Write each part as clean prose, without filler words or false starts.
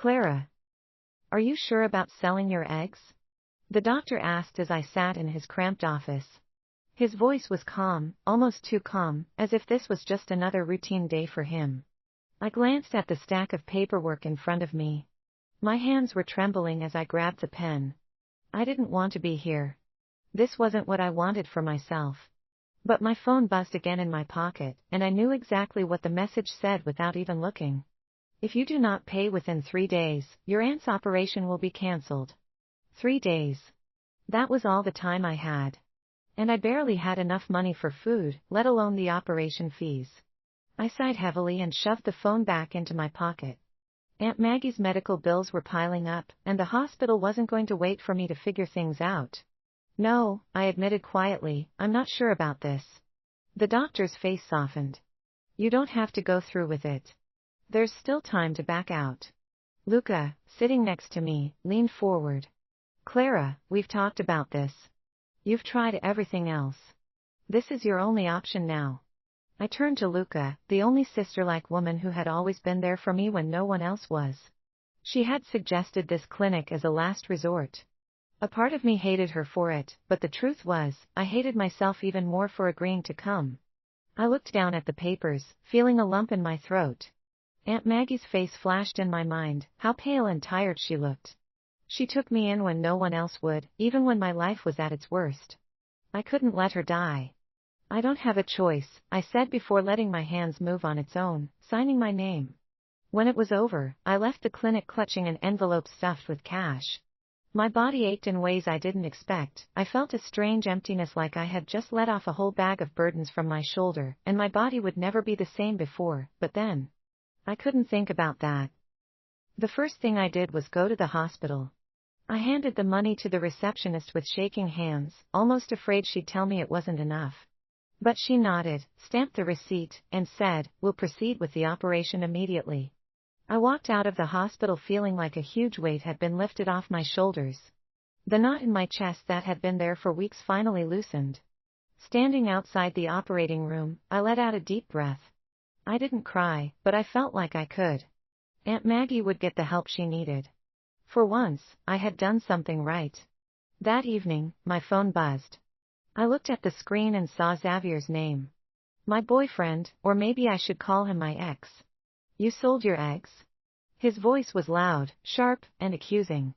Clara, are you sure about selling your eggs? The doctor asked as I sat in his cramped office. His voice was calm, almost too calm, as if this was just another routine day for him. I glanced at the stack of paperwork in front of me. My hands were trembling as I grabbed the pen. I didn't want to be here. This wasn't what I wanted for myself. But my phone buzzed again in my pocket, and I knew exactly what the message said without even looking. If you do not pay within 3 days, your aunt's operation will be cancelled. 3 days. That was all the time I had. And I barely had enough money for food, let alone the operation fees. I sighed heavily and shoved the phone back into my pocket. Aunt Maggie's medical bills were piling up, and the hospital wasn't going to wait for me to figure things out. No, I admitted quietly, I'm not sure about this. The doctor's face softened. You don't have to go through with it. There's still time to back out. Luca, sitting next to me, leaned forward. Clara, we've talked about this. You've tried everything else. This is your only option now. I turned to Luca, the only sister-like woman who had always been there for me when no one else was. She had suggested this clinic as a last resort. A part of me hated her for it, but the truth was, I hated myself even more for agreeing to come. I looked down at the papers, feeling a lump in my throat. Aunt Maggie's face flashed in my mind, how pale and tired she looked. She took me in when no one else would, even when my life was at its worst. I couldn't let her die. I don't have a choice, I said before letting my hands move on its own, signing my name. When it was over, I left the clinic clutching an envelope stuffed with cash. My body ached in ways I didn't expect. I felt a strange emptiness, like I had just let off a whole bag of burdens from my shoulder, and my body would never be the same before, but then. I couldn't think about that. The first thing I did was go to the hospital. I handed the money to the receptionist with shaking hands, almost afraid she'd tell me it wasn't enough. But she nodded, stamped the receipt, and said, "We'll proceed with the operation immediately." I walked out of the hospital feeling like a huge weight had been lifted off my shoulders. The knot in my chest that had been there for weeks finally loosened. Standing outside the operating room, I let out a deep breath. I didn't cry, but I felt like I could. Aunt Maggie would get the help she needed. For once, I had done something right. That evening, my phone buzzed. I looked at the screen and saw Xavier's name. My boyfriend, or maybe I should call him my ex. You sold your eggs? His voice was loud, sharp, and accusing.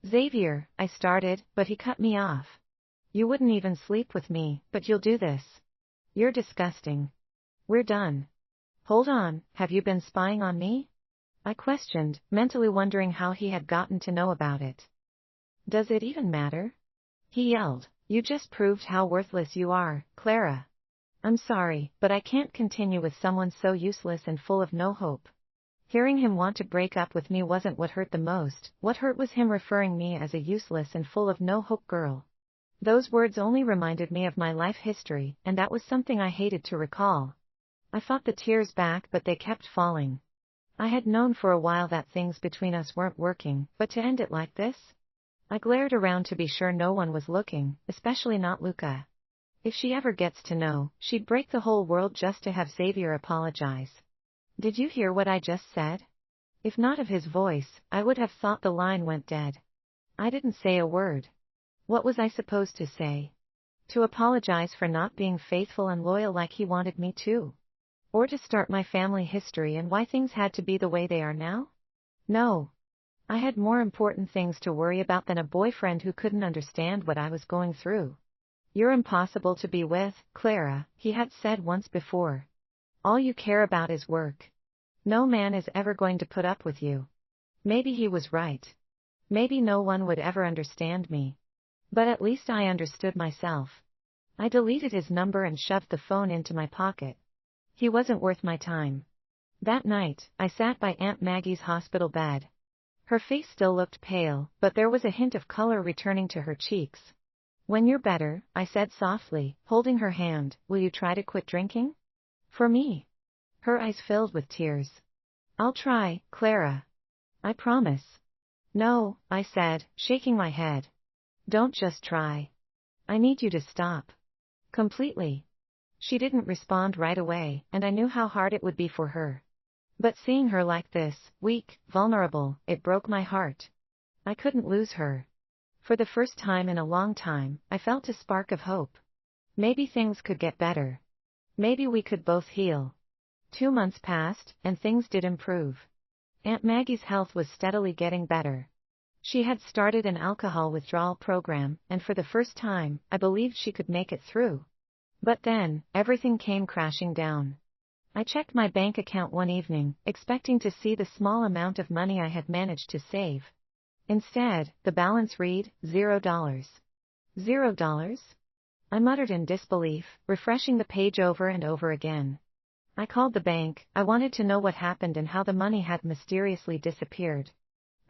Xavier, I started, but he cut me off. You wouldn't even sleep with me, but you'll do this. You're disgusting. We're done. Hold on, have you been spying on me? I questioned, mentally wondering how he had gotten to know about it. Does it even matter? He yelled. You just proved how worthless you are, Clara. I'm sorry, but I can't continue with someone so useless and full of no hope. Hearing him want to break up with me wasn't what hurt the most. What hurt was him referring me as a useless and full of no hope girl. Those words only reminded me of my life history, and that was something I hated to recall. I fought the tears back, but they kept falling. I had known for a while that things between us weren't working, but to end it like this? I glared around to be sure no one was looking, especially not Luca. If she ever gets to know, she'd break the whole world just to have Xavier apologize. Did you hear what I just said? If not of his voice, I would have thought the line went dead. I didn't say a word. What was I supposed to say? To apologize for not being faithful and loyal like he wanted me to? Or to start my family history and why things had to be the way they are now? No. I had more important things to worry about than a boyfriend who couldn't understand what I was going through. You're impossible to be with, Clara, he had said once before. All you care about is work. No man is ever going to put up with you. Maybe he was right. Maybe no one would ever understand me. But at least I understood myself. I deleted his number and shoved the phone into my pocket. He wasn't worth my time. That night, I sat by Aunt Maggie's hospital bed. Her face still looked pale, but there was a hint of color returning to her cheeks. When you're better, I said softly, holding her hand, will you try to quit drinking? For me. Her eyes filled with tears. I'll try, Clara. I promise. No, I said, shaking my head. Don't just try. I need you to stop. Completely. She didn't respond right away, and I knew how hard it would be for her. But seeing her like this, weak, vulnerable, it broke my heart. I couldn't lose her. For the first time in a long time, I felt a spark of hope. Maybe things could get better. Maybe we could both heal. 2 months passed, and things did improve. Aunt Maggie's health was steadily getting better. She had started an alcohol withdrawal program, and for the first time, I believed she could make it through. But then, everything came crashing down. I checked my bank account one evening, expecting to see the small amount of money I had managed to save. Instead, the balance read, $0. $0? I muttered in disbelief, refreshing the page over and over again. I called the bank. I wanted to know what happened and how the money had mysteriously disappeared.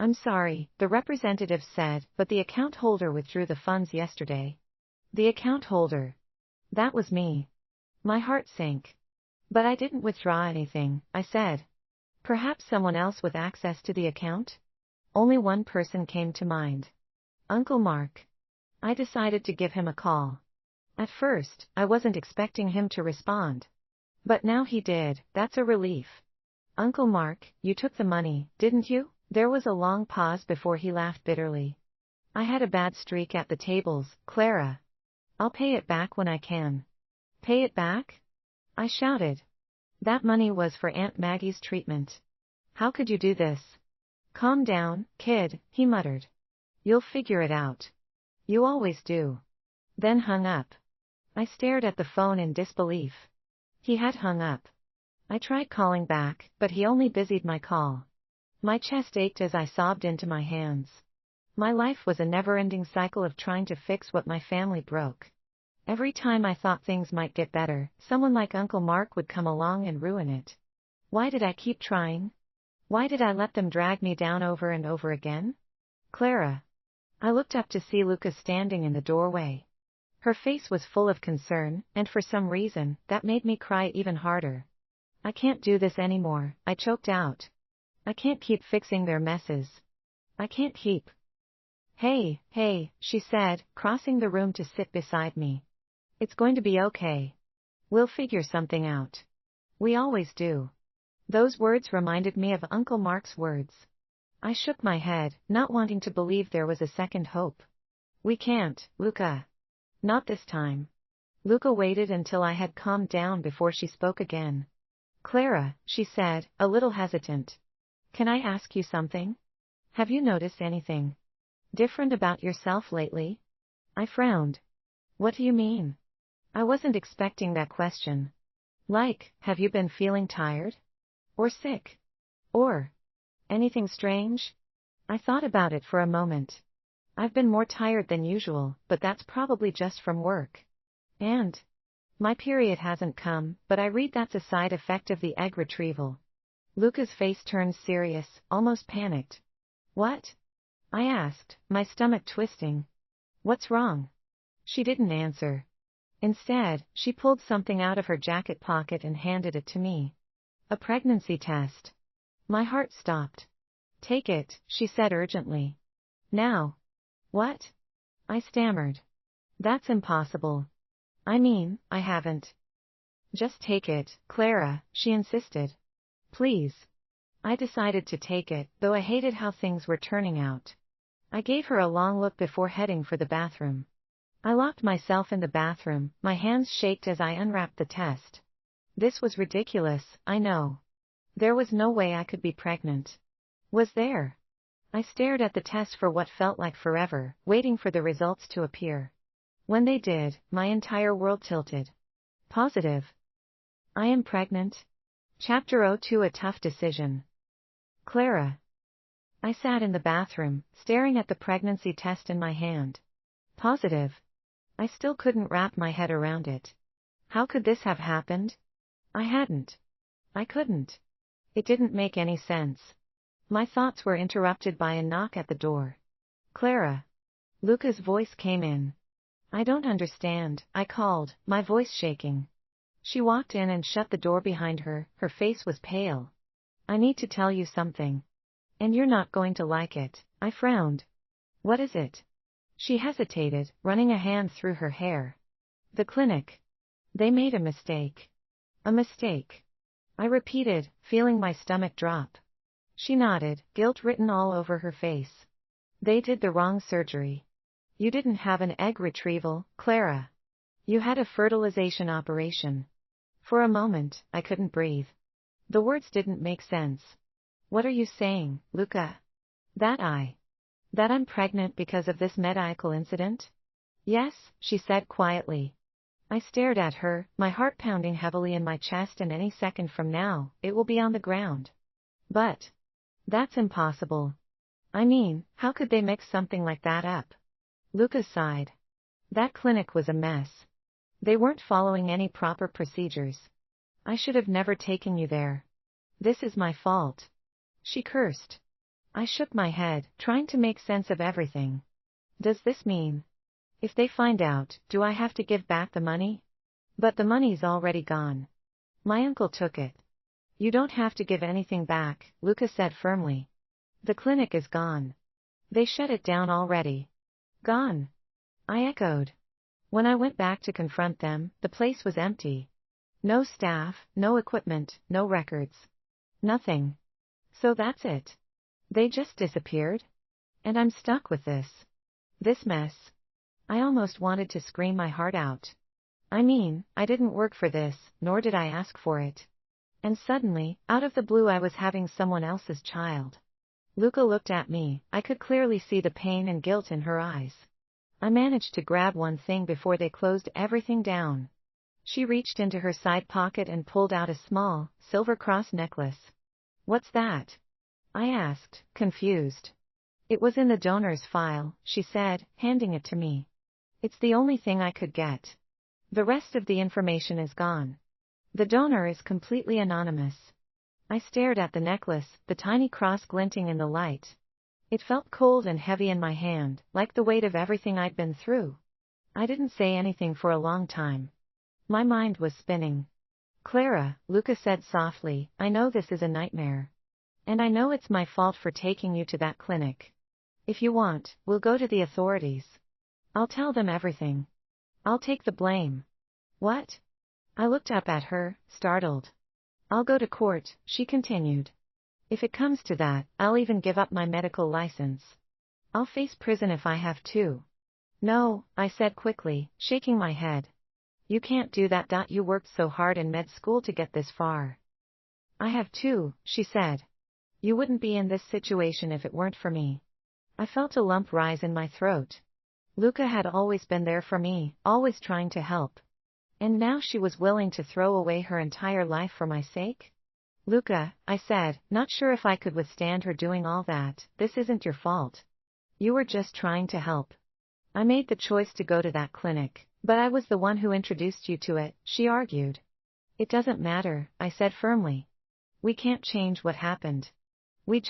I'm sorry, the representative said, but the account holder withdrew the funds yesterday. The account holder. That was me. My heart sank. But I didn't withdraw anything, I said. Perhaps someone else with access to the account? Only one person came to mind. Uncle Mark. I decided to give him a call. At first, I wasn't expecting him to respond. But now he did. That's a relief. Uncle Mark, you took the money, didn't you? There was a long pause before he laughed bitterly. I had a bad streak at the tables, Clara. I'll pay it back when I can. Pay it back? I shouted. That money was for Aunt Maggie's treatment. How could you do this? Calm down, kid, he muttered. You'll figure it out. You always do. Then hung up. I stared at the phone in disbelief. He had hung up. I tried calling back, but he only busied my call. My chest ached as I sobbed into my hands. My life was a never-ending cycle of trying to fix what my family broke. Every time I thought things might get better, someone like Uncle Mark would come along and ruin it. Why did I keep trying? Why did I let them drag me down over and over again? Clara. I looked up to see Luca standing in the doorway. Her face was full of concern, and for some reason, that made me cry even harder. I can't do this anymore, I choked out. I can't keep fixing their messes. I can't keep. Hey, she said, crossing the room to sit beside me. It's going to be okay. We'll figure something out. We always do. Those words reminded me of Uncle Mark's words. I shook my head, not wanting to believe there was a second hope. We can't, Luca. Not this time. Luca waited until I had calmed down before she spoke again. Clara, she said, a little hesitant. Can I ask you something? Have you noticed anything different about yourself lately? I frowned. What do you mean? I wasn't expecting that question. Like, have you been feeling tired? Or sick? Or anything strange? I thought about it for a moment. I've been more tired than usual, but that's probably just from work. And my period hasn't come, but I read that's a side effect of the egg retrieval. Luca's face turned serious, almost panicked. What? I asked, my stomach twisting. What's wrong? She didn't answer. Instead, she pulled something out of her jacket pocket and handed it to me. A pregnancy test. My heart stopped. Take it, she said urgently. Now. What? I stammered. That's impossible. I mean, I haven't. Just take it, Clara, she insisted. Please. I decided to take it, though I hated how things were turning out. I gave her a long look before heading for the bathroom. I locked myself in the bathroom, my hands shaked as I unwrapped the test. This was ridiculous, I know. There was no way I could be pregnant. Was there? I stared at the test for what felt like forever, waiting for the results to appear. When they did, my entire world tilted. Positive. I am pregnant. Chapter 02, a tough decision. Clara. I sat in the bathroom, staring at the pregnancy test in my hand. Positive. I still couldn't wrap my head around it. How could this have happened? I couldn't. It didn't make any sense. My thoughts were interrupted by a knock at the door. Clara. Luca's voice came in. I don't understand, I called, my voice shaking. She walked in and shut the door behind her, her face was pale. I need to tell you something. And you're not going to like it, I frowned. What is it? She hesitated, running a hand through her hair. The clinic. They made a mistake. A mistake. I repeated, feeling my stomach drop. She nodded, guilt written all over her face. They did the wrong surgery. You didn't have an egg retrieval, Clara. You had a fertilization operation. For a moment, I couldn't breathe. The words didn't make sense. What are you saying, Luca? That I'm pregnant because of this medical incident? Yes, she said quietly. I stared at her, my heart pounding heavily in my chest, and any second from now, it will be on the ground. But that's impossible. I mean, how could they mix something like that up? Luca sighed. That clinic was a mess. They weren't following any proper procedures. I should have never taken you there. This is my fault. She cursed. I shook my head, trying to make sense of everything. Does this mean, if they find out, do I have to give back the money? But the money's already gone. My uncle took it. You don't have to give anything back, Luca said firmly. The clinic is gone. They shut it down already. Gone? I echoed. When I went back to confront them, the place was empty. No staff, no equipment, no records. Nothing. So that's it. They just disappeared? And I'm stuck with this. This mess. I almost wanted to scream my heart out. I mean, I didn't work for this, nor did I ask for it. And suddenly, out of the blue, I was having someone else's child. Luca looked at me. I could clearly see the pain and guilt in her eyes. I managed to grab one thing before they closed everything down. She reached into her side pocket and pulled out a small, silver cross necklace. What's that? I asked, confused. It was in the donor's file, she said, handing it to me. It's the only thing I could get. The rest of the information is gone. The donor is completely anonymous. I stared at the necklace, the tiny cross glinting in the light. It felt cold and heavy in my hand, like the weight of everything I'd been through. I didn't say anything for a long time. My mind was spinning. Clara, Luca said softly, I know this is a nightmare. And I know it's my fault for taking you to that clinic. If you want, we'll go to the authorities. I'll tell them everything. I'll take the blame. What? I looked up at her, startled. I'll go to court, she continued. If it comes to that, I'll even give up my medical license. I'll face prison if I have to. No, I said quickly, shaking my head. You can't do that. You worked so hard in med school to get this far. I have too, she said. You wouldn't be in this situation if it weren't for me. I felt a lump rise in my throat. Luca had always been there for me, always trying to help. And now she was willing to throw away her entire life for my sake? Luca, I said, not sure if I could withstand her doing all that. This isn't your fault. You were just trying to help. I made the choice to go to that clinic, but I was the one who introduced you to it, she argued. It doesn't matter, I said firmly. We can't change what happened. We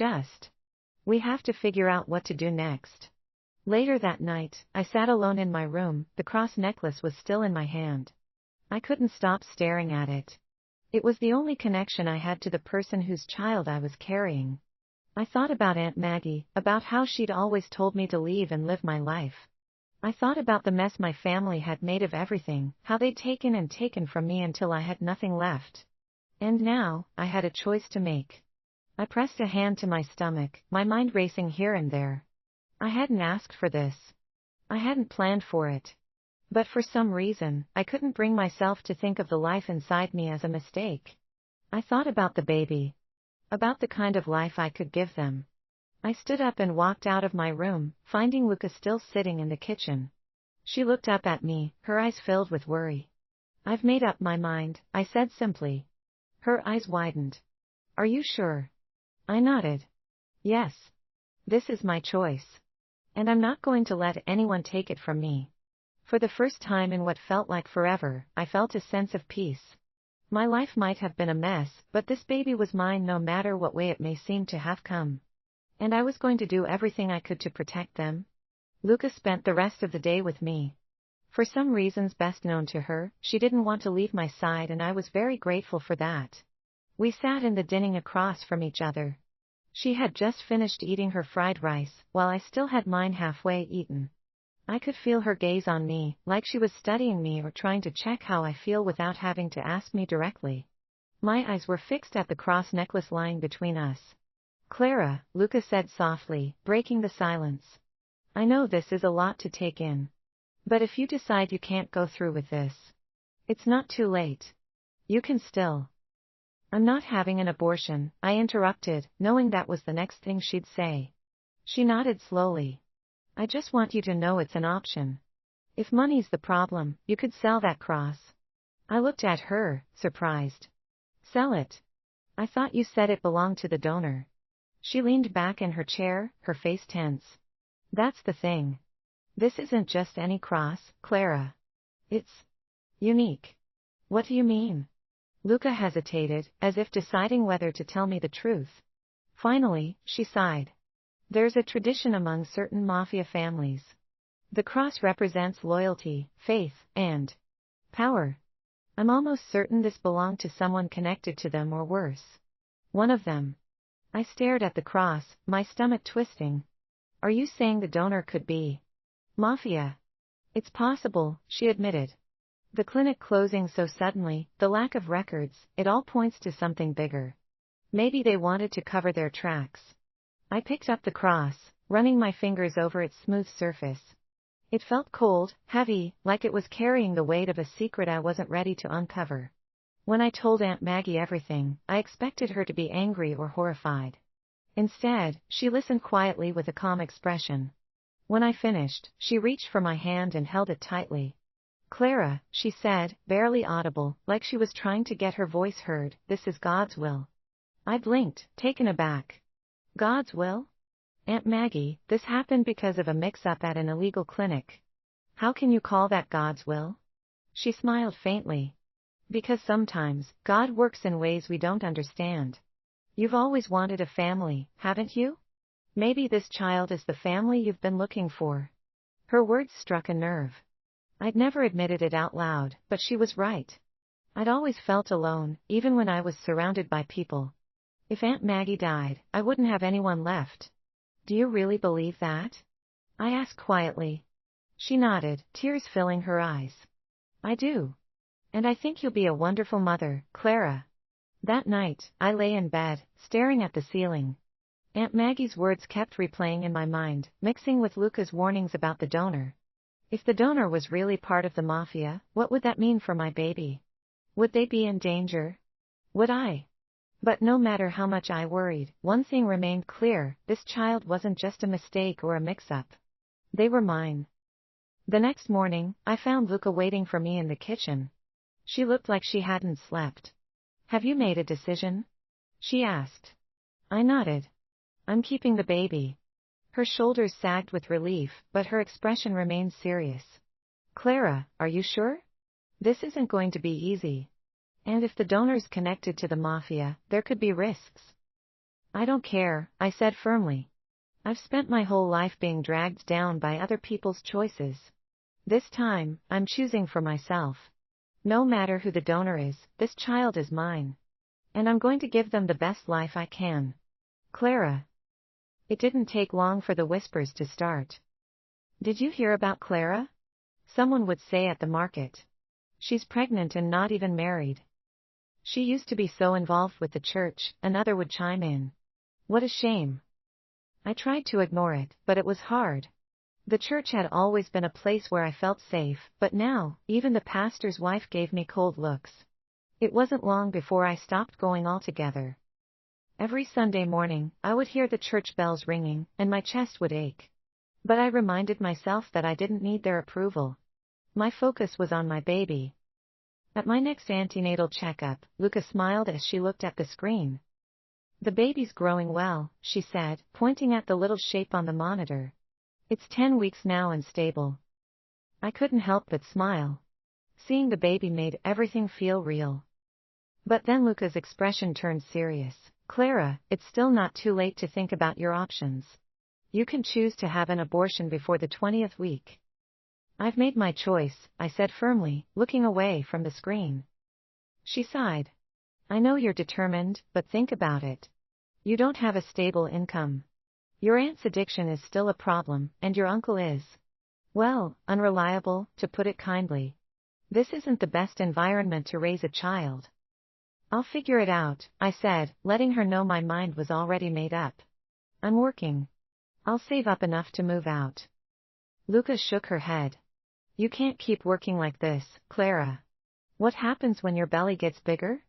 have to figure out what to do next. Later that night, I sat alone in my room. The cross necklace was still in my hand. I couldn't stop staring at it. It was the only connection I had to the person whose child I was carrying. I thought about Aunt Maggie, about how she'd always told me to leave and live my life. I thought about the mess my family had made of everything, how they'd taken from me until I had nothing left. And now, I had a choice to make. I pressed a hand to my stomach, my mind racing here and there. I hadn't asked for this. I hadn't planned for it. But for some reason, I couldn't bring myself to think of the life inside me as a mistake. I thought about the baby. About the kind of life I could give them. I stood up and walked out of my room, finding Luca still sitting in the kitchen. She looked up at me, her eyes filled with worry. I've made up my mind, I said simply. Her eyes widened. Are you sure? I nodded. Yes. This is my choice. And I'm not going to let anyone take it from me. For the first time in what felt like forever, I felt a sense of peace. My life might have been a mess, but this baby was mine no matter what way it may seem to have come. And I was going to do everything I could to protect them. Luca spent the rest of the day with me. For some reasons best known to her, she didn't want to leave my side, and I was very grateful for that. We sat in the dining across from each other. She had just finished eating her fried rice, while I still had mine halfway eaten. I could feel her gaze on me, like she was studying me or trying to check how I feel without having to ask me directly. My eyes were fixed at the cross necklace lying between us. Clara, Luca said softly, breaking the silence. I know this is a lot to take in. But if you decide you can't go through with this, it's not too late. You can still. I'm not having an abortion, I interrupted, knowing that was the next thing she'd say. She nodded slowly. I just want you to know it's an option. If money's the problem, you could sell that cross. I looked at her, surprised. Sell it? I thought you said it belonged to the donor. She leaned back in her chair, her face tense. That's the thing. This isn't just any cross, Clara. It's unique. What do you mean? Luca hesitated, as if deciding whether to tell me the truth. Finally, she sighed. There's a tradition among certain Mafia families. The cross represents loyalty, faith, and power. I'm almost certain this belonged to someone connected to them or worse. One of them. I stared at the cross, my stomach twisting. Are you saying the donor could be Mafia? It's possible, she admitted. The clinic closing so suddenly, the lack of records, it all points to something bigger. Maybe they wanted to cover their tracks. I picked up the cross, running my fingers over its smooth surface. It felt cold, heavy, like it was carrying the weight of a secret I wasn't ready to uncover. When I told Aunt Maggie everything, I expected her to be angry or horrified. Instead, she listened quietly with a calm expression. When I finished, she reached for my hand and held it tightly. Clara, she said, barely audible, like she was trying to get her voice heard, this is God's will. I blinked, taken aback. God's will? Aunt Maggie, this happened because of a mix-up at an illegal clinic. How can you call that God's will? She smiled faintly. Because sometimes, God works in ways we don't understand. You've always wanted a family, haven't you? Maybe this child is the family you've been looking for. Her words struck a nerve. I'd never admitted it out loud, but she was right. I'd always felt alone, even when I was surrounded by people. If Aunt Maggie died, I wouldn't have anyone left. Do you really believe that? I asked quietly. She nodded, tears filling her eyes. I do. And I think you'll be a wonderful mother, Clara. That night, I lay in bed, staring at the ceiling. Aunt Maggie's words kept replaying in my mind, mixing with Luca's warnings about the donor. If the donor was really part of the Mafia, what would that mean for my baby? Would they be in danger? Would I? But no matter how much I worried, one thing remained clear, this child wasn't just a mistake or a mix-up. They were mine. The next morning, I found Luca waiting for me in the kitchen. She looked like she hadn't slept. Have you made a decision? She asked. I nodded. I'm keeping the baby. Her shoulders sagged with relief, but her expression remained serious. Clara, are you sure? This isn't going to be easy. And if the donor's connected to the Mafia, there could be risks. I don't care, I said firmly. I've spent my whole life being dragged down by other people's choices. This time, I'm choosing for myself. No matter who the donor is, this child is mine. And I'm going to give them the best life I can. Clara. It didn't take long for the whispers to start. Did you hear about Clara? Someone would say at the market. She's pregnant and not even married. She used to be so involved with the church, another would chime in. What a shame. I tried to ignore it, but it was hard. The church had always been a place where I felt safe, but now, even the pastor's wife gave me cold looks. It wasn't long before I stopped going altogether. Every Sunday morning, I would hear the church bells ringing, and my chest would ache. But I reminded myself that I didn't need their approval. My focus was on my baby. At my next antenatal checkup, Luca smiled as she looked at the screen. The baby's growing well, she said, pointing at the little shape on the monitor. It's 10 weeks now and stable. I couldn't help but smile. Seeing the baby made everything feel real. But then Luca's expression turned serious. Clara, it's still not too late to think about your options. You can choose to have an abortion before the 20th week. I've made my choice, I said firmly, looking away from the screen. She sighed. I know you're determined, but think about it. You don't have a stable income. Your aunt's addiction is still a problem, and your uncle is, well, unreliable, to put it kindly. This isn't the best environment to raise a child. I'll figure it out, I said, letting her know my mind was already made up. I'm working. I'll save up enough to move out. Luca shook her head. You can't keep working like this, Clara. What happens when your belly gets bigger?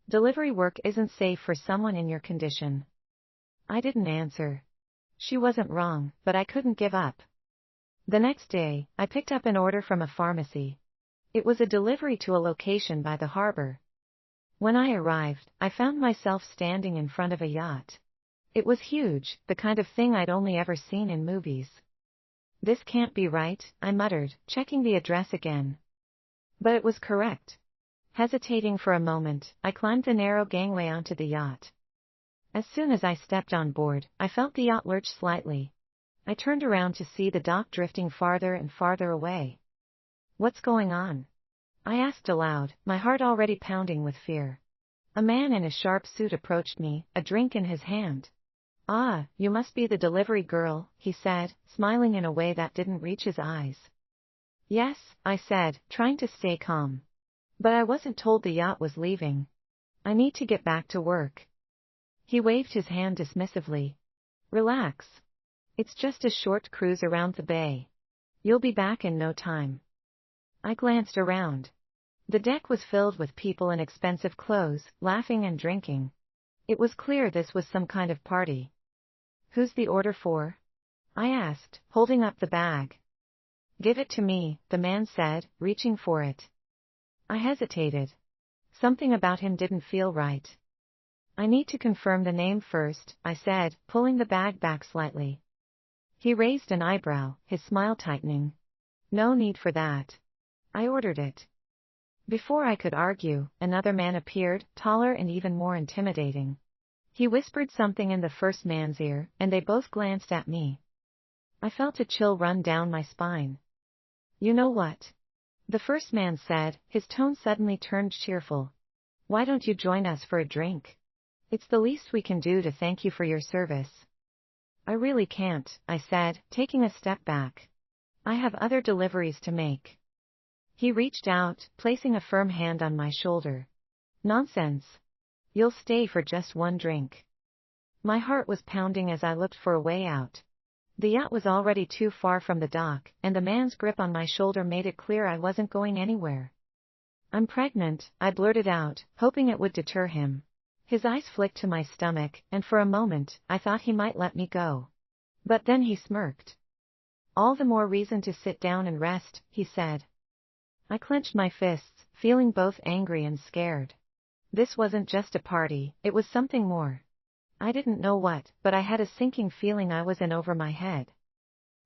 Delivery work isn't safe for someone in your condition. I didn't answer. She wasn't wrong, but I couldn't give up. The next day, I picked up an order from a pharmacy. It was a delivery to a location by the harbor. When I arrived, I found myself standing in front of a yacht. It was huge, the kind of thing I'd only ever seen in movies. This can't be right, I muttered, checking the address again. But it was correct. Hesitating for a moment, I climbed the narrow gangway onto the yacht. As soon as I stepped on board, I felt the yacht lurch slightly. I turned around to see the dock drifting farther and farther away. What's going on? I asked aloud, my heart already pounding with fear. A man in a sharp suit approached me, a drink in his hand. Ah, you must be the delivery girl, he said, smiling in a way that didn't reach his eyes. Yes, I said, trying to stay calm. But I wasn't told the yacht was leaving. I need to get back to work. He waved his hand dismissively. Relax. It's just a short cruise around the bay. You'll be back in no time. I glanced around. The deck was filled with people in expensive clothes, laughing and drinking. It was clear this was some kind of party. Who's the order for? I asked, holding up the bag. Give it to me, the man said, reaching for it. I hesitated. Something about him didn't feel right. I need to confirm the name first, I said, pulling the bag back slightly. He raised an eyebrow, his smile tightening. No need for that. I ordered it. Before I could argue, another man appeared, taller and even more intimidating. He whispered something in the first man's ear, and they both glanced at me. I felt a chill run down my spine. You know what? The first man said, his tone suddenly turned cheerful. Why don't you join us for a drink? It's the least we can do to thank you for your service. I really can't, I said, taking a step back. I have other deliveries to make. He reached out, placing a firm hand on my shoulder. Nonsense. You'll stay for just one drink. My heart was pounding as I looked for a way out. The yacht was already too far from the dock, and the man's grip on my shoulder made it clear I wasn't going anywhere. I'm pregnant, I blurted out, hoping it would deter him. His eyes flicked to my stomach, and for a moment, I thought he might let me go. But then he smirked. All the more reason to sit down and rest, he said. I clenched my fists, feeling both angry and scared. This wasn't just a party, it was something more. I didn't know what, but I had a sinking feeling I was in over my head.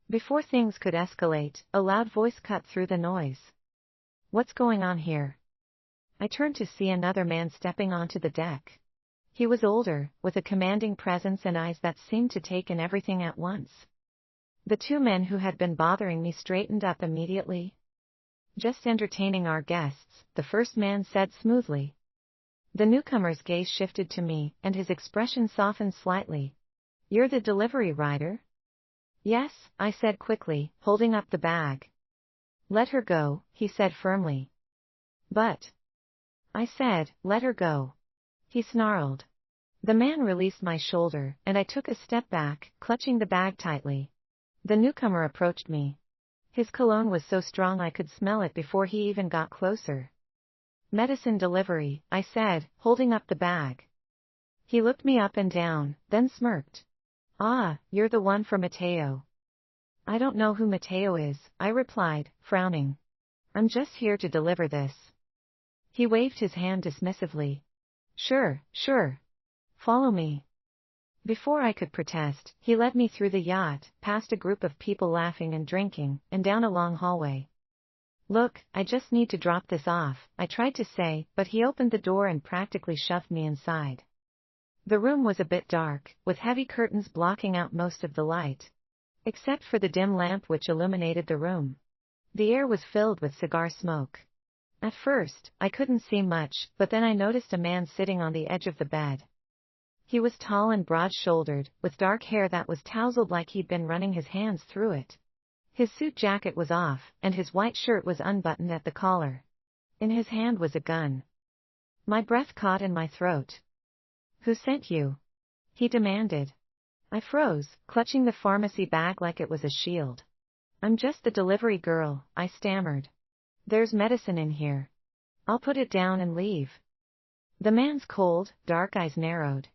Before things could escalate, a loud voice cut through the noise. What's going on here? I turned to see another man stepping onto the deck. He was older, with a commanding presence and eyes that seemed to take in everything at once. The two men who had been bothering me straightened up immediately. Just entertaining our guests, the first man said smoothly. The newcomer's gaze shifted to me, and his expression softened slightly. You're the delivery rider? Yes, I said quickly, holding up the bag. Let her go, he said firmly. But. I said, let her go. He snarled. The man released my shoulder, and I took a step back, clutching the bag tightly. The newcomer approached me. His cologne was so strong I could smell it before he even got closer. Medicine delivery, I said, holding up the bag. He looked me up and down, then smirked. Ah, you're the one for Mateo. I don't know who Mateo is, I replied, frowning. I'm just here to deliver this. He waved his hand dismissively. Sure. Follow me. Before I could protest, he led me through the yacht, past a group of people laughing and drinking, and down a long hallway. Look, I just need to drop this off, I tried to say, but he opened the door and practically shoved me inside. The room was a bit dark, with heavy curtains blocking out most of the light. Except for the dim lamp which illuminated the room. The air was filled with cigar smoke. At first, I couldn't see much, but then I noticed a man sitting on the edge of the bed. He was tall and broad-shouldered, with dark hair that was tousled like he'd been running his hands through it. His suit jacket was off, and his white shirt was unbuttoned at the collar. In his hand was a gun. My breath caught in my throat. Who sent you? He demanded. I froze, clutching the pharmacy bag like it was a shield. I'm just the delivery girl, I stammered. There's medicine in here. I'll put it down and leave. The man's cold, dark eyes narrowed.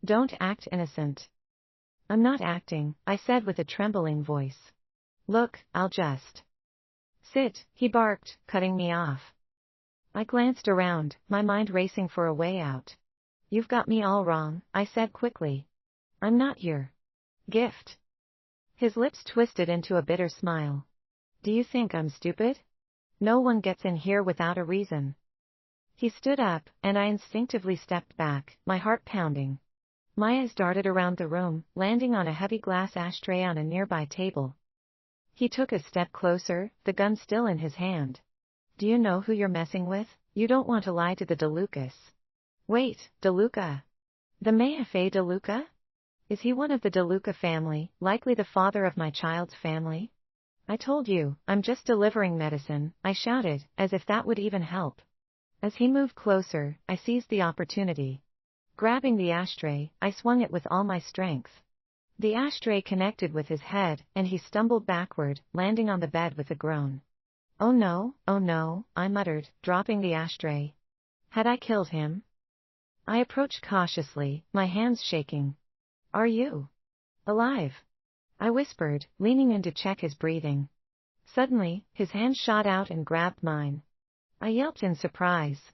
Don't act innocent. I'm not acting, I said with a trembling voice. Look, I'll just. Sit, he barked, cutting me off. I glanced around, my mind racing for a way out. You've got me all wrong, I said quickly. I'm not your gift. His lips twisted into a bitter smile. Do you think I'm stupid? No one gets in here without a reason. He stood up, and I instinctively stepped back, my heart pounding. My eyes darted around the room, landing on a heavy glass ashtray on a nearby table. He took a step closer, the gun still in his hand. Do you know who you're messing with? You don't want to lie to the De Lucas. Wait, De Luca? The Mafia De Luca? Is he one of the De Luca family, likely the father of my child's family? I told you, I'm just delivering medicine, I shouted, as if that would even help. As he moved closer, I seized the opportunity. Grabbing the ashtray, I swung it with all my strength. The ashtray connected with his head, and he stumbled backward, landing on the bed with a groan. Oh no, I muttered, dropping the ashtray. Had I killed him? I approached cautiously, my hands shaking. Are you alive? I whispered, leaning in to check his breathing. Suddenly, his hand shot out and grabbed mine. I yelped in surprise.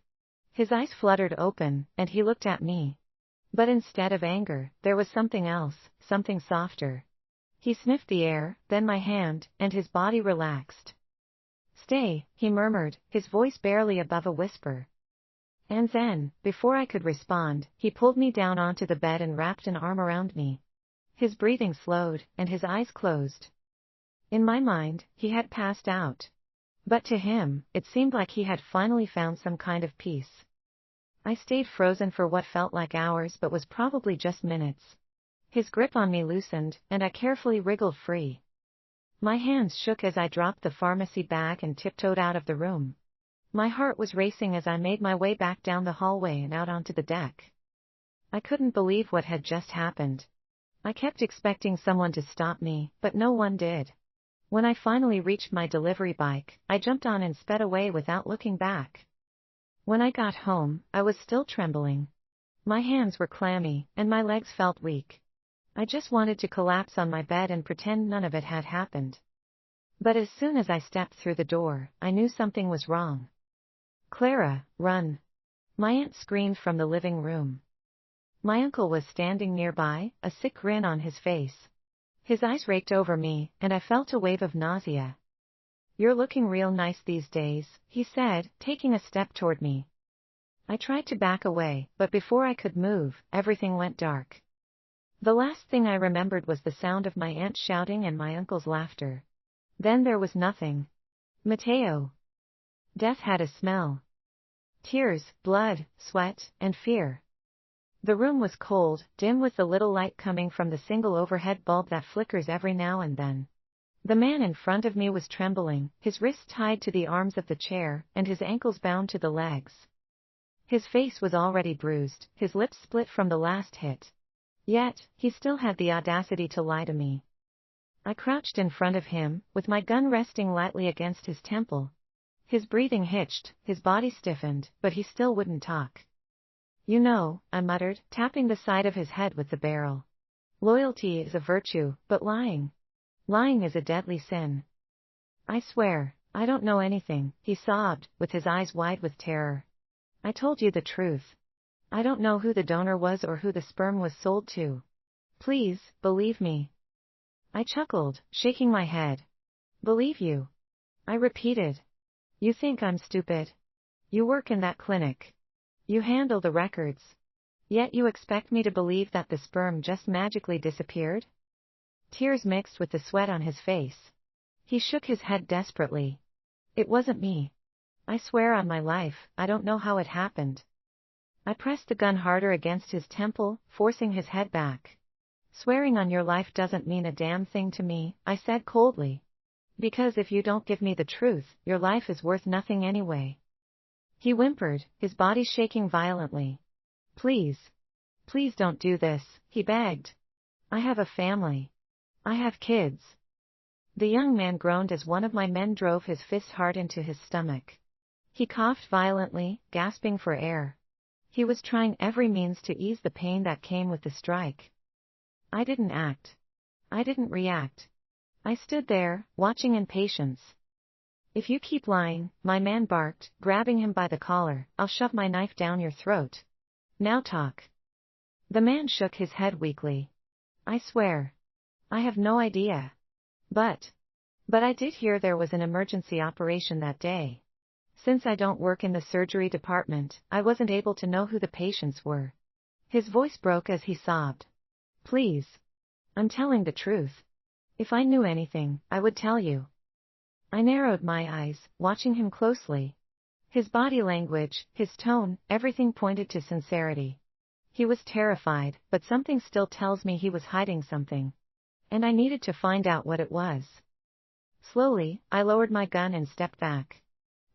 His eyes fluttered open, and he looked at me. But instead of anger, there was something else, something softer. He sniffed the air, then my hand, and his body relaxed. Stay, he murmured, his voice barely above a whisper. And then, before I could respond, he pulled me down onto the bed and wrapped an arm around me. His breathing slowed, and his eyes closed. In my mind, he had passed out. But to him, it seemed like he had finally found some kind of peace. I stayed frozen for what felt like hours but was probably just minutes. His grip on me loosened, and I carefully wriggled free. My hands shook as I dropped the pharmacy bag and tiptoed out of the room. My heart was racing as I made my way back down the hallway and out onto the deck. I couldn't believe what had just happened. I kept expecting someone to stop me, but no one did. When I finally reached my delivery bike, I jumped on and sped away without looking back. When I got home, I was still trembling. My hands were clammy, and my legs felt weak. I just wanted to collapse on my bed and pretend none of it had happened. But as soon as I stepped through the door, I knew something was wrong. Clara, run! My aunt screamed from the living room. My uncle was standing nearby, a sick grin on his face. His eyes raked over me, and I felt a wave of nausea. You're looking real nice these days, he said, taking a step toward me. I tried to back away, but before I could move, everything went dark. The last thing I remembered was the sound of my aunt shouting and my uncle's laughter. Then there was nothing. Mateo. Death had a smell. Tears, blood, sweat, and fear. The room was cold, dim with the little light coming from the single overhead bulb that flickers every now and then. The man in front of me was trembling, his wrists tied to the arms of the chair, and his ankles bound to the legs. His face was already bruised, his lips split from the last hit. Yet, he still had the audacity to lie to me. I crouched in front of him, with my gun resting lightly against his temple. His breathing hitched, his body stiffened, but he still wouldn't talk. You know, I muttered, tapping the side of his head with the barrel. Loyalty is a virtue, but lying is a deadly sin. I swear, I don't know anything, he sobbed, with his eyes wide with terror. I told you the truth. I don't know who the donor was or who the sperm was sold to. Please, believe me. I chuckled, shaking my head. Believe you? I repeated. You think I'm stupid? You work in that clinic. You handle the records. Yet you expect me to believe that the sperm just magically disappeared? Tears mixed with the sweat on his face. He shook his head desperately. It wasn't me. I swear on my life, I don't know how it happened. I pressed the gun harder against his temple, forcing his head back. Swearing on your life doesn't mean a damn thing to me, I said coldly. Because if you don't give me the truth, your life is worth nothing anyway. He whimpered, his body shaking violently. Please. Please don't do this, he begged. I have a family. I have kids. The young man groaned as one of my men drove his fist hard into his stomach. He coughed violently, gasping for air. He was trying every means to ease the pain that came with the strike. I didn't act. I didn't react. I stood there, watching in patience. If you keep lying, my man barked, grabbing him by the collar, I'll shove my knife down your throat. Now talk. The man shook his head weakly. I swear. I have no idea. But I did hear there was an emergency operation that day. Since I don't work in the surgery department, I wasn't able to know who the patients were. His voice broke as he sobbed. Please. I'm telling the truth. If I knew anything, I would tell you. I narrowed my eyes, watching him closely. His body language, his tone, everything pointed to sincerity. He was terrified, but something still tells me he was hiding something. And I needed to find out what it was. Slowly, I lowered my gun and stepped back.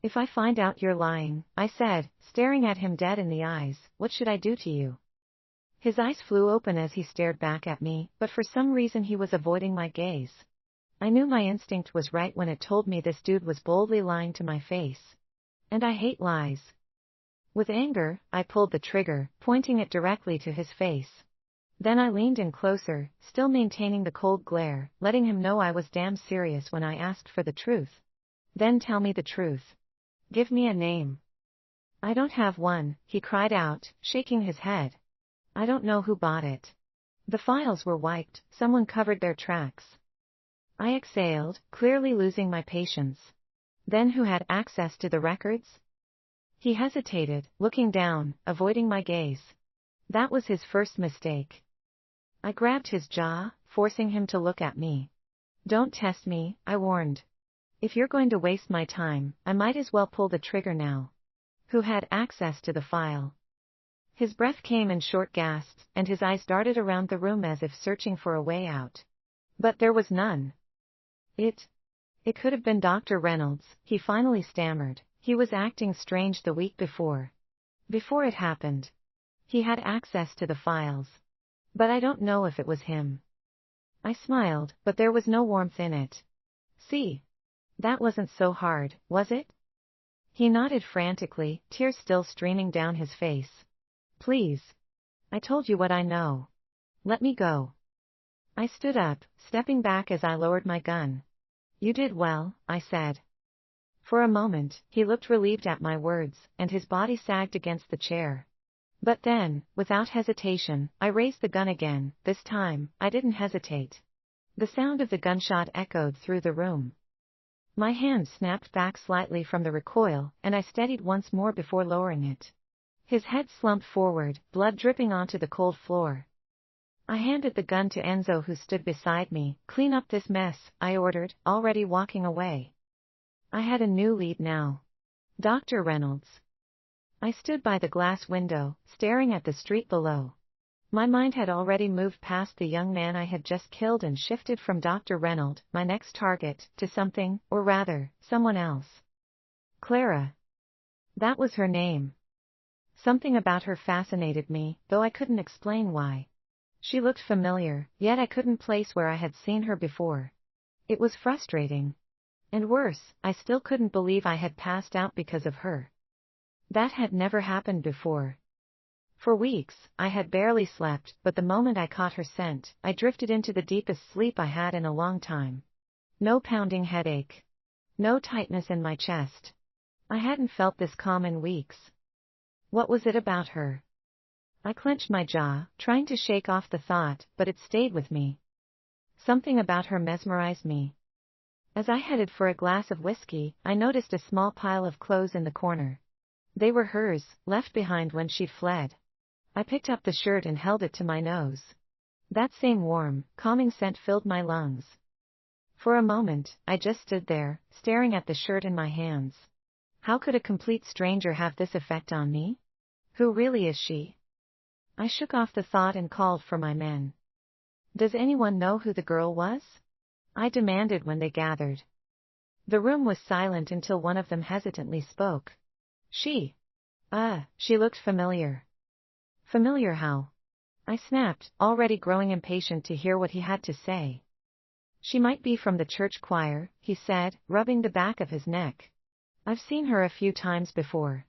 If I find out you're lying, I said, staring at him dead in the eyes, what should I do to you? His eyes flew open as he stared back at me, but for some reason he was avoiding my gaze. I knew my instinct was right when it told me this dude was boldly lying to my face. And I hate lies. With anger, I pulled the trigger, pointing it directly to his face. Then I leaned in closer, still maintaining the cold glare, letting him know I was damn serious when I asked for the truth. Then tell me the truth. Give me a name. I don't have one, he cried out, shaking his head. I don't know who bought it. The files were wiped, someone covered their tracks. I exhaled, clearly losing my patience. Then who had access to the records? He hesitated, looking down, avoiding my gaze. That was his first mistake. I grabbed his jaw, forcing him to look at me. Don't test me, I warned. If you're going to waste my time, I might as well pull the trigger now. Who had access to the file? His breath came in short gasps, and his eyes darted around the room as if searching for a way out. But there was none. It could have been Dr. Reynolds, he finally stammered. He was acting strange the week before. Before it happened. He had access to the files. But I don't know if it was him. I smiled, but there was no warmth in it. See? That wasn't so hard, was it? He nodded frantically, tears still streaming down his face. Please. I told you what I know. Let me go. I stood up, stepping back as I lowered my gun. You did well, I said. For a moment, he looked relieved at my words, and his body sagged against the chair. But then, without hesitation, I raised the gun again. This time, I didn't hesitate. The sound of the gunshot echoed through the room. My hand snapped back slightly from the recoil, and I steadied once more before lowering it. His head slumped forward, blood dripping onto the cold floor. I handed the gun to Enzo, who stood beside me. Clean up this mess, I ordered, already walking away. I had a new lead now. Dr. Reynolds. I stood by the glass window, staring at the street below. My mind had already moved past the young man I had just killed and shifted from Dr. Reynolds, my next target, to something, or rather, someone else. Clara. That was her name. Something about her fascinated me, though I couldn't explain why. She looked familiar, yet I couldn't place where I had seen her before. It was frustrating. And worse, I still couldn't believe I had passed out because of her. That had never happened before. For weeks, I had barely slept, but the moment I caught her scent, I drifted into the deepest sleep I had in a long time. No pounding headache. No tightness in my chest. I hadn't felt this calm in weeks. What was it about her? I clenched my jaw, trying to shake off the thought, but it stayed with me. Something about her mesmerized me. As I headed for a glass of whiskey, I noticed a small pile of clothes in the corner. They were hers, left behind when she'd fled. I picked up the shirt and held it to my nose. That same warm, calming scent filled my lungs. For a moment, I just stood there, staring at the shirt in my hands. How could a complete stranger have this effect on me? Who really is she? I shook off the thought and called for my men. Does anyone know who the girl was? I demanded when they gathered. The room was silent until one of them hesitantly spoke. She. She looked familiar. Familiar how? I snapped, already growing impatient to hear what he had to say. She might be from the church choir, he said, rubbing the back of his neck. I've seen her a few times before.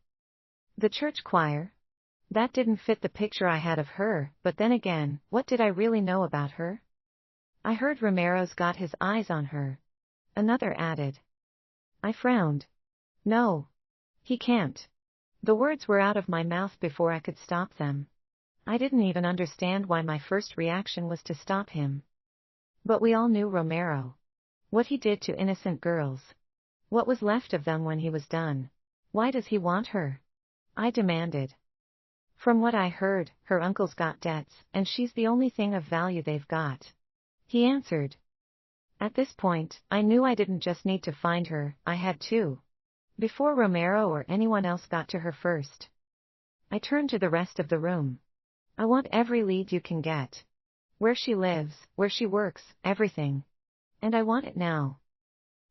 The church choir? That didn't fit the picture I had of her, but then again, what did I really know about her? I heard Romero's got his eyes on her. Another added. I frowned. No. He can't. The words were out of my mouth before I could stop them. I didn't even understand why my first reaction was to stop him. But we all knew Romero. What he did to innocent girls. What was left of them when he was done. Why does he want her? I demanded. From what I heard, her uncle's got debts, and she's the only thing of value they've got. He answered. At this point, I knew I didn't just need to find her, I had to. Before Romero or anyone else got to her first. I turned to the rest of the room. I want every lead you can get. Where she lives, where she works, everything. And I want it now.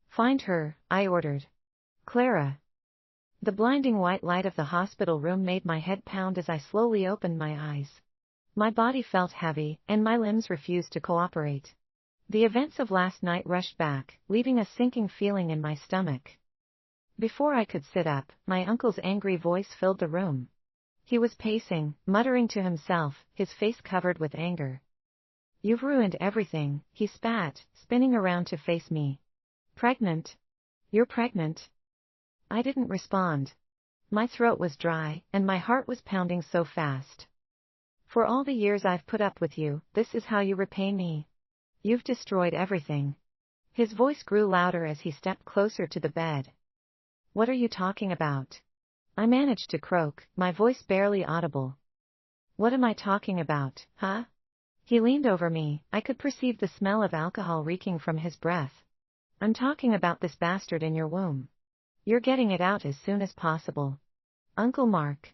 Find her, I ordered. Clara. The blinding white light of the hospital room made my head pound as I slowly opened my eyes. My body felt heavy, and my limbs refused to cooperate. The events of last night rushed back, leaving a sinking feeling in my stomach. Before I could sit up, my uncle's angry voice filled the room. He was pacing, muttering to himself, his face covered with anger. You've ruined everything, he spat, spinning around to face me. Pregnant? You're pregnant? I didn't respond. My throat was dry, and my heart was pounding so fast. For all the years I've put up with you, this is how you repay me. You've destroyed everything. His voice grew louder as he stepped closer to the bed. What are you talking about? I managed to croak, my voice barely audible. What am I talking about, huh? He leaned over me, I could perceive the smell of alcohol reeking from his breath. I'm talking about this bastard in your womb. You're getting it out as soon as possible. Uncle Mark.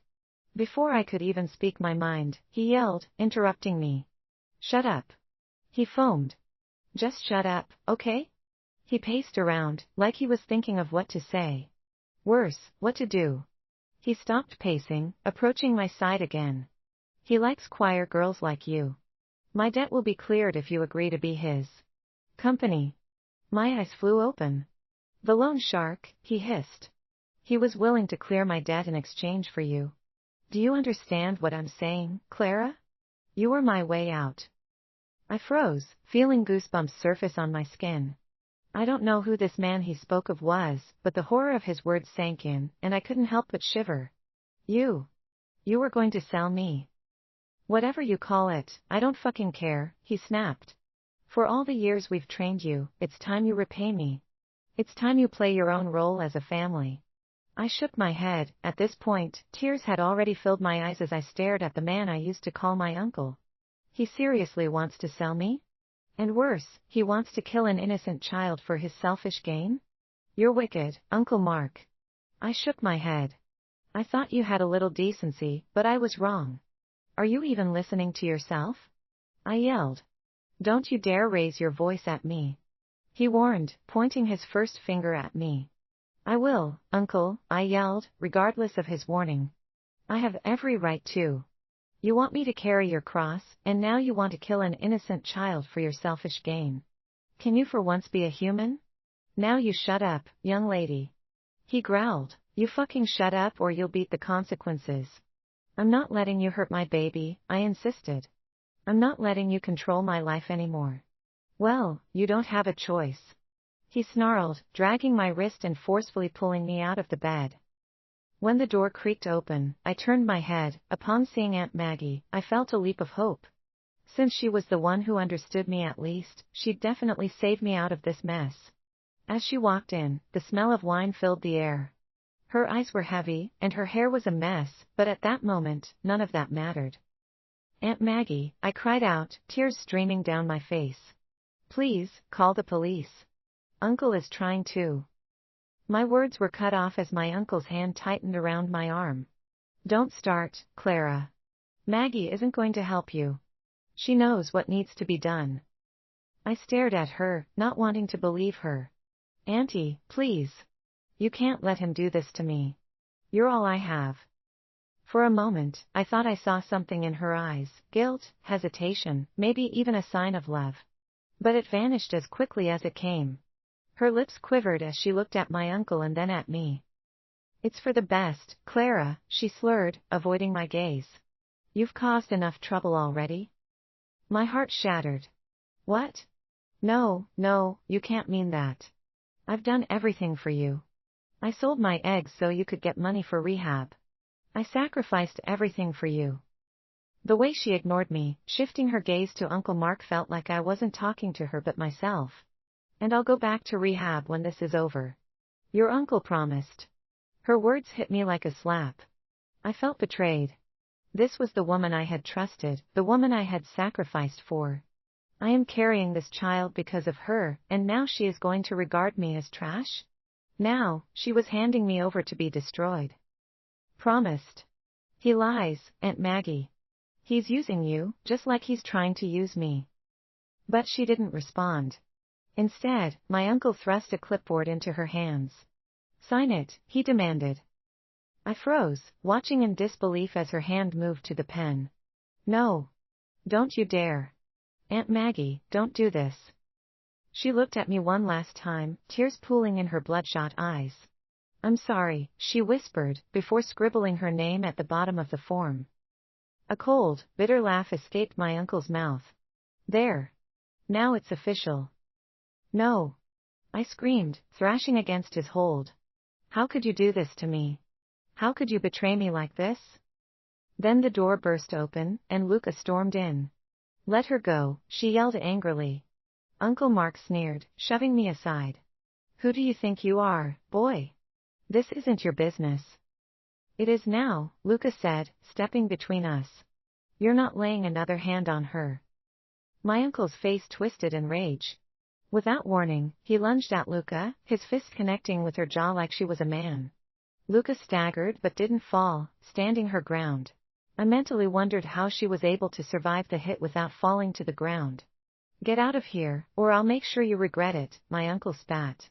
Before I could even speak my mind, he yelled, interrupting me. Shut up. He foamed. Just shut up, okay? He paced around, like he was thinking of what to say. Worse, what to do. He stopped pacing, approaching my side again. He likes choir girls like you. My debt will be cleared if you agree to be his company. My eyes flew open. The loan shark, he hissed. He was willing to clear my debt in exchange for you. Do you understand what I'm saying, Clara? You were my way out. I froze, feeling goosebumps surface on my skin. I don't know who this man he spoke of was, but the horror of his words sank in, and I couldn't help but shiver. You were going to sell me. Whatever you call it, I don't fucking care, he snapped. For all the years we've trained you, it's time you repay me. It's time you play your own role as a family. I shook my head. At this point, tears had already filled my eyes as I stared at the man I used to call my uncle. He seriously wants to sell me? And worse, he wants to kill an innocent child for his selfish gain? You're wicked, Uncle Mark. I shook my head. I thought you had a little decency, but I was wrong. Are you even listening to yourself? I yelled. Don't you dare raise your voice at me. He warned, pointing his first finger at me. I will, Uncle, I yelled, regardless of his warning. I have every right to. You want me to carry your cross, and now you want to kill an innocent child for your selfish gain. Can you for once be a human? Now you shut up, young lady. He growled. You fucking shut up or you'll beat the consequences. I'm not letting you hurt my baby, I insisted. I'm not letting you control my life anymore. Well, you don't have a choice. He snarled, dragging my wrist and forcefully pulling me out of the bed. When the door creaked open, I turned my head. Upon seeing Aunt Maggie, I felt a leap of hope. Since she was the one who understood me at least, she'd definitely save me out of this mess. As she walked in, the smell of wine filled the air. Her eyes were heavy, and her hair was a mess, but at that moment, none of that mattered. Aunt Maggie, I cried out, tears streaming down my face. Please, call the police. Uncle is trying to. My words were cut off as my uncle's hand tightened around my arm. Don't start, Clara. Maggie isn't going to help you. She knows what needs to be done. I stared at her, not wanting to believe her. Auntie, please. You can't let him do this to me. You're all I have. For a moment, I thought I saw something in her eyes, guilt, hesitation, maybe even a sign of love. But it vanished as quickly as it came. Her lips quivered as she looked at my uncle and then at me. It's for the best, Clara, she slurred, avoiding my gaze. You've caused enough trouble already? My heart shattered. What? No, no, you can't mean that. I've done everything for you. I sold my eggs so you could get money for rehab. I sacrificed everything for you. The way she ignored me, shifting her gaze to Uncle Mark, felt like I wasn't talking to her but myself. And I'll go back to rehab when this is over. Your uncle promised. Her words hit me like a slap. I felt betrayed. This was the woman I had trusted, the woman I had sacrificed for. I am carrying this child because of her, and now she is going to regard me as trash? Now, she was handing me over to be destroyed. Promised. He lies, Aunt Maggie. He's using you, just like he's trying to use me. But she didn't respond. Instead, my uncle thrust a clipboard into her hands. Sign it, he demanded. I froze, watching in disbelief as her hand moved to the pen. No. Don't you dare. Aunt Maggie, don't do this. She looked at me one last time, tears pooling in her bloodshot eyes. I'm sorry, she whispered, before scribbling her name at the bottom of the form. A cold, bitter laugh escaped my uncle's mouth. There. Now it's official. No. I screamed, thrashing against his hold. How could you do this to me? How could you betray me like this? Then the door burst open, and Luca stormed in. Let her go, she yelled angrily. Uncle Mark sneered, shoving me aside. Who do you think you are, boy? This isn't your business. It is now, Luca said, stepping between us. You're not laying another hand on her. My uncle's face twisted in rage. Without warning, he lunged at Luca, his fist connecting with her jaw like she was a man. Luca staggered but didn't fall, standing her ground. I mentally wondered how she was able to survive the hit without falling to the ground. Get out of here, or I'll make sure you regret it, my uncle spat.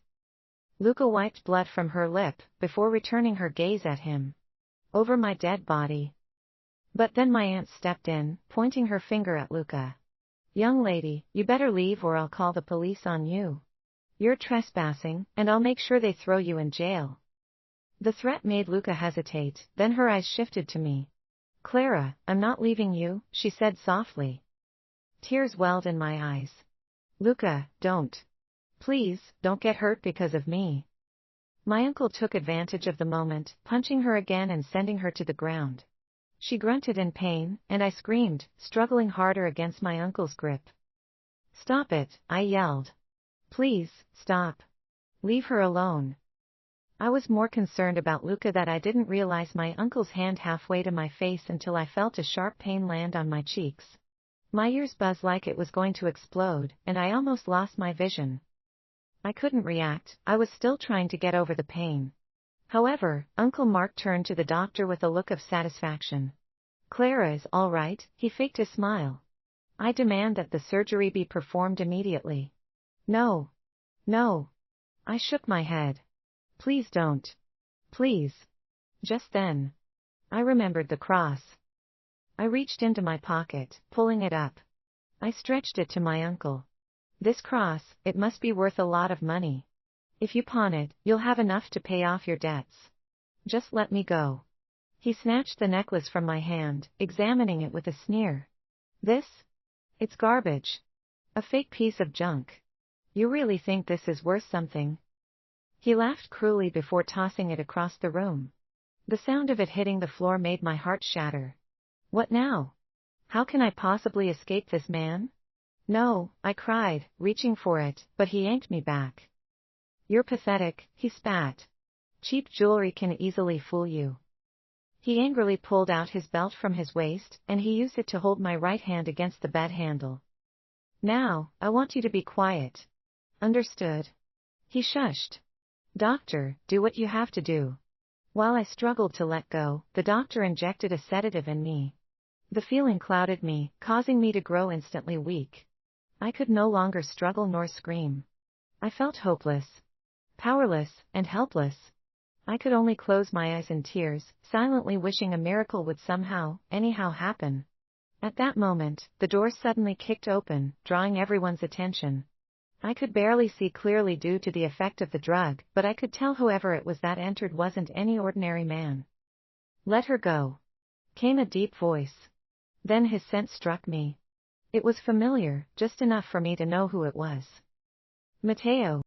Luca wiped blood from her lip, before returning her gaze at him. Over my dead body. But then my aunt stepped in, pointing her finger at Luca. Young lady, you better leave or I'll call the police on you. You're trespassing, and I'll make sure they throw you in jail. The threat made Luca hesitate, then her eyes shifted to me. Clara, I'm not leaving you, she said softly. Tears welled in my eyes. Luca, don't. Please, don't get hurt because of me. My uncle took advantage of the moment, punching her again and sending her to the ground. She grunted in pain, and I screamed, struggling harder against my uncle's grip. Stop it, I yelled. Please, stop. Leave her alone. I was more concerned about Luca that I didn't realize my uncle's hand halfway to my face until I felt a sharp pain land on my cheeks. My ears buzzed like it was going to explode, and I almost lost my vision. I couldn't react, I was still trying to get over the pain. However, Uncle Mark turned to the doctor with a look of satisfaction. Clara is all right, he faked a smile. I demand that the surgery be performed immediately. No. No. I shook my head. Please don't. Please. Just then. I remembered the cross. I reached into my pocket, pulling it up. I stretched it to my uncle. This cross, it must be worth a lot of money. If you pawn it, you'll have enough to pay off your debts. Just let me go. He snatched the necklace from my hand, examining it with a sneer. This? It's garbage. A fake piece of junk. You really think this is worth something? He laughed cruelly before tossing it across the room. The sound of it hitting the floor made my heart shatter. What now? How can I possibly escape this man? No, I cried, reaching for it, but he yanked me back. You're pathetic, he spat. Cheap jewelry can easily fool you. He angrily pulled out his belt from his waist, and he used it to hold my right hand against the bed handle. Now, I want you to be quiet. Understood? He shushed. Doctor, do what you have to do. While I struggled to let go, the doctor injected a sedative in me. The feeling clouded me, causing me to grow instantly weak. I could no longer struggle nor scream. I felt hopeless. Powerless, and helpless. I could only close my eyes in tears, silently wishing a miracle would somehow, anyhow happen. At that moment, the door suddenly kicked open, drawing everyone's attention. I could barely see clearly due to the effect of the drug, but I could tell whoever it was that entered wasn't any ordinary man. "Let her go," came a deep voice. Then his scent struck me. It was familiar, just enough for me to know who it was. Mateo.